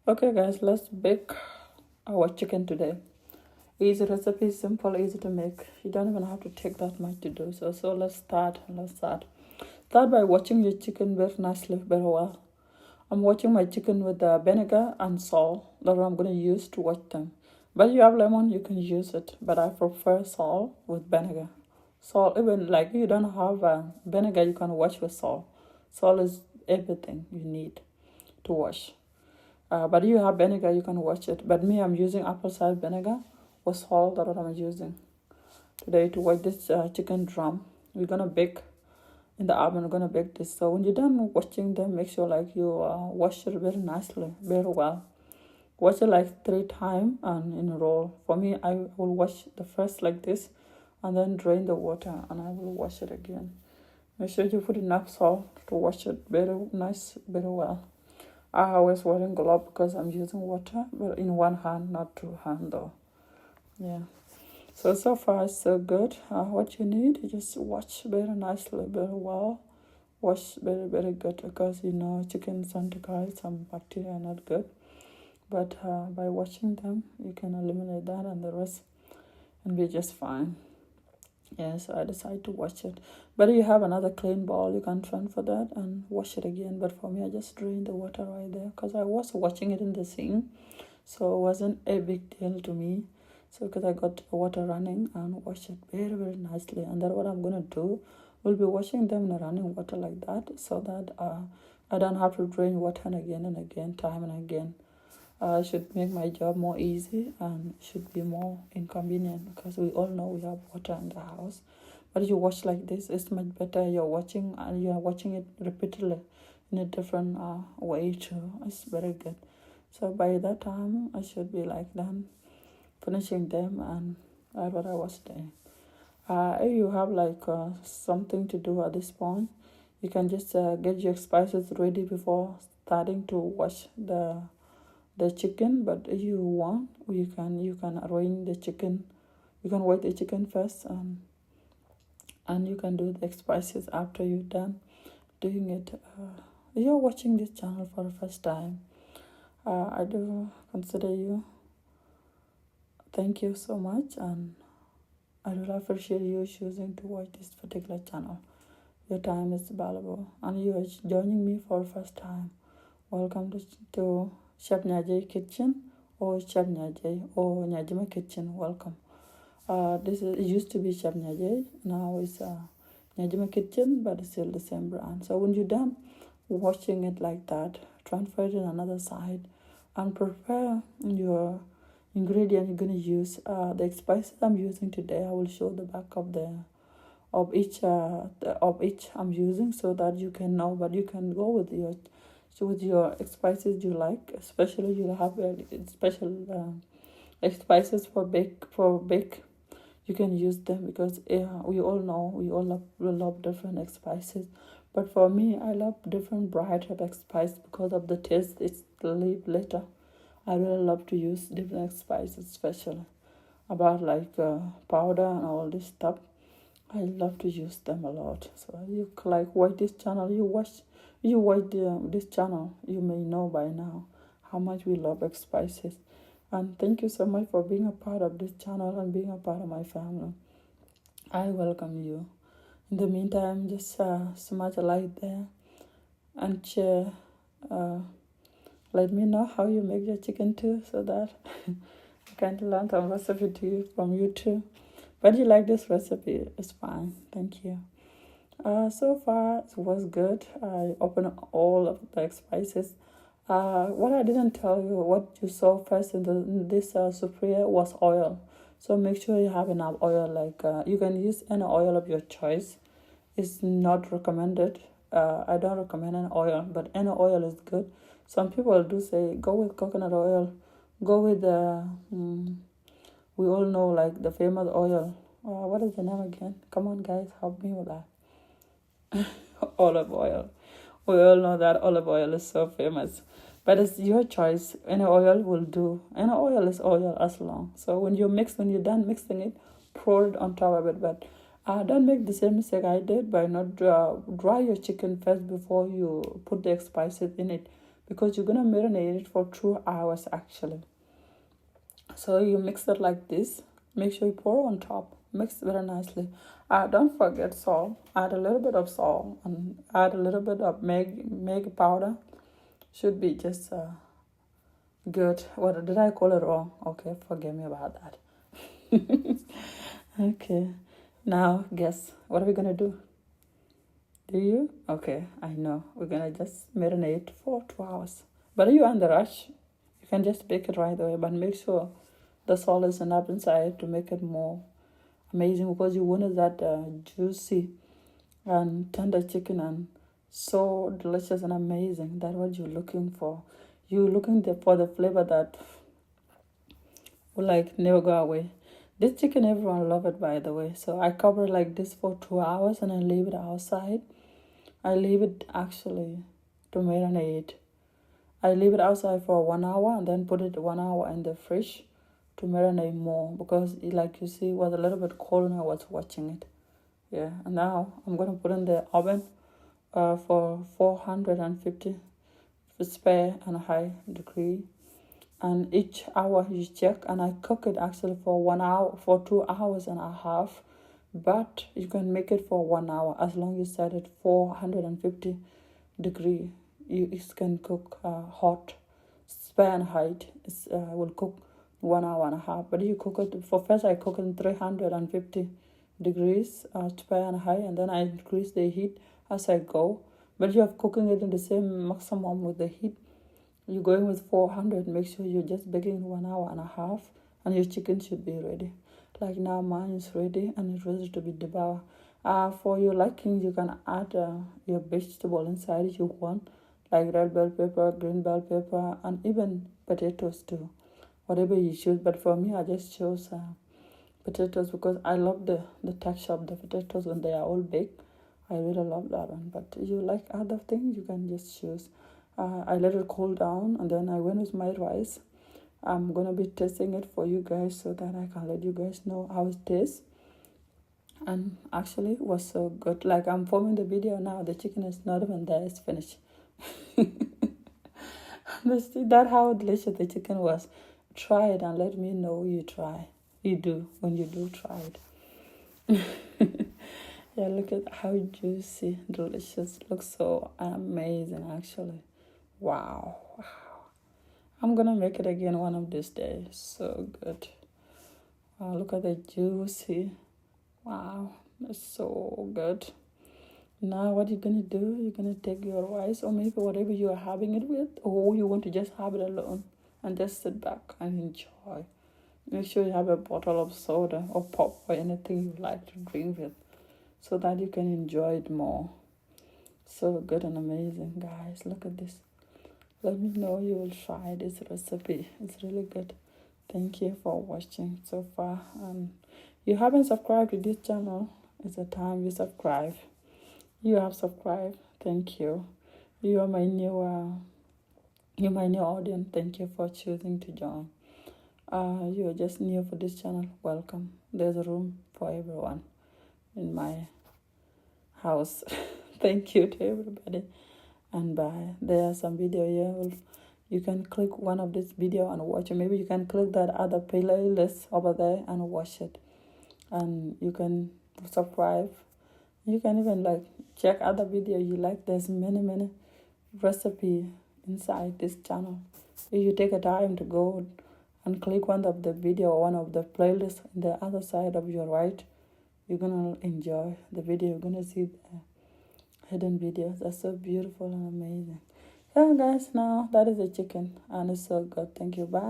Okay guys, let's bake our chicken today. Easy recipe, simple, easy to make. You don't even have to take that much to do so. Let's start. Start by washing your chicken very nicely, very well. I'm washing my chicken with vinegar and salt. That's what I'm gonna use to wash them. But if you have lemon, you can use it. But I prefer salt with vinegar. Salt, even like you don't have vinegar, you can wash with salt. Salt is everything you need to wash. But you have vinegar, you can wash it. But me, I'm using apple cider vinegar with salt. That's what I'm using today to wash this chicken drum. We're gonna bake in the oven. We're gonna bake this. So when you're done washing them, make sure like you wash it very nicely, very well. Wash it like 3 times and in a row. For me, I will wash the first like this, and then drain the water, and I will wash it again. Make sure you put enough salt to wash it very nice, very well. I always wearing glove because I'm using water, but in one hand, not two hand though. Yeah. So far so good. What you need, you just wash very nicely, very well. Wash very, very good because chickens and some bacteria are not good. But by washing them, you can eliminate that and the rest and be just fine. Yeah, so I decided to wash it. But if you have another clean bowl, you can transfer that and wash it again. But for me, I just drained the water right there because I was washing it in the sink. So it wasn't a big deal to me. So because I got water running and wash it very, very nicely. And that's what I'm going to do. We'll be washing them in running water like that so that I don't have to drain water again and again, time and again. Should make my job more easy and should be more inconvenient because we all know we have water in the house. But if you watch like this, it's much better. You're watching and you're watching it repeatedly in a different way too. It's very good. So by that time, I should be like done finishing them, and that's what I was doing. If you have like something to do at this point, you can just get your spices ready before starting to wash the chicken. But if you want, you can arrange the chicken. You can wash the chicken first, and you can do the spices after you're done doing it. If you're watching this channel for the first time, I do consider you. Thank you so much, and I really appreciate you choosing to watch this particular channel. Your time is valuable, and you are joining me for the first time. Welcome to Chef Nyajay Kitchen or Chef Nyajay or Nyajima Kitchen. Welcome. It used to be Chef Nyajay. Now it's Nyajima Kitchen, but it's still the same brand. So when you're done washing it like that, transfer it to another side and prepare your ingredient you're gonna use. The spices I'm using today, I will show the back of each I'm using so that you can know. But you can go with your spices you like, especially you have special spices for bake. You can use them because we all know we all love different spices. But for me, I love different variety of spice because of the taste it's leave later. I really love to use different spices, especially about like powder and all this stuff. I love to use them a lot. So you like watch this channel, you watch this channel, you may know by now how much we love spices. And thank you so much for being a part of this channel and being a part of my family. I welcome you. In the meantime, just smash a like there and share. Let me know how you make your chicken too, so that I can learn some recipe from you too. But you like this recipe, it's fine. Thank you. So far it was good. I opened all of the spices. What I didn't tell you, what you saw first in this supriya was oil. So make sure you have enough oil. Like you can use any oil of your choice. It's not recommended. I don't recommend any oil, but any oil is good. Some people do say go with coconut oil, go with we all know like the famous oil. What is the name again? Come on, guys, help me with that. Olive oil. We all know that olive oil is so famous, but it's your choice. Any oil will do. Any oil is oil as long. So when you're done mixing it, pour it on top of it. But don't make the same mistake I did by not dry your chicken first before you put the spices in it, because you're gonna marinate it for 2 hours actually. So you mix it like this. Make sure you pour on top. Mix very nicely. Don't forget salt. Add a little bit of salt and add a little bit of Maggi powder. Should be just good. What did I call it wrong? Okay, forgive me about that. Okay. Now guess what are we gonna do? Do you? Okay, I know. We're gonna just marinate for 2 hours. But if you're in the rush, you can just bake it right away. But make sure the salt is enough inside to make it more amazing, because you wanted that juicy and tender chicken and so delicious and amazing. That's what you're looking for. You're looking for the flavor that will like never go away. This chicken, everyone love it, by the way. So I cover it like this for 2 hours and I leave it outside. I leave it actually to marinate. I leave it outside for 1 hour and then put it 1 hour in the fridge to marinate more, because like you see, it was a little bit cold when I was watching it. Yeah, and now I'm gonna put in the oven for 450 spare and high degree, and each hour you check, and I cook it actually for 1 hour, for 2 hours and a half, but you can make it for 1 hour as long as you set it 450 degree. You can cook hot Fahrenheit. It will cook 1 hour and a half. But you cook it for first, I cook it in 350 degrees Fahrenheit, and then I increase the heat as I go. But you have cooking it in the same maximum with the heat. You're going with 400. Make sure you're just baking 1 hour and a half, and your chicken should be ready. Like now, mine is ready and it's ready to be devoured. For your liking, you can add your vegetable inside if you want, like red bell pepper, green bell pepper, and even potatoes too. Whatever you choose. But for me, I just chose potatoes because I love the texture of the potatoes when they are all baked. I really love that one. But if you like other things, you can just choose. I let it cool down, and then I went with my rice. I'm gonna be tasting it for you guys so that I can let you guys know how it tastes. And actually, it was so good. Like, I'm filming the video now. The chicken is not even there. It's finished. That's how delicious the chicken was. Try it and let me know you try. You do when you do try it. Yeah, look at how juicy, delicious. Looks so amazing, actually. Wow. I'm gonna make it again one of these days. So good. Wow, look at the juicy. Wow, that's so good. Now what you're gonna do, you're gonna take your rice or maybe whatever you are having it with, or you want to just have it alone and just sit back and enjoy. Make sure you have a bottle of soda or pop or anything you like to drink with, so that you can enjoy it more. So good and amazing, guys. Look at this. Let me know you will try this recipe. It's really good. Thank you for watching so far. And you haven't subscribed to this channel, it's the time you subscribe. You have subscribed. Thank you. You're my new audience. Thank you for choosing to join. You are just new for this channel. Welcome. There's a room for everyone in my house. Thank you to everybody. And bye. There are some video here. You can click one of this video and watch it. Maybe you can click that other playlist over there and watch it. And you can subscribe. You can even like check other video you like. There's many recipe inside this channel. If you take a time to go and click one of the video or one of the playlists in the other side of your right, you're gonna enjoy the video. You're gonna see the hidden videos. That's so beautiful and amazing. Yeah, guys, now that is the chicken and it's so good. Thank you. Bye.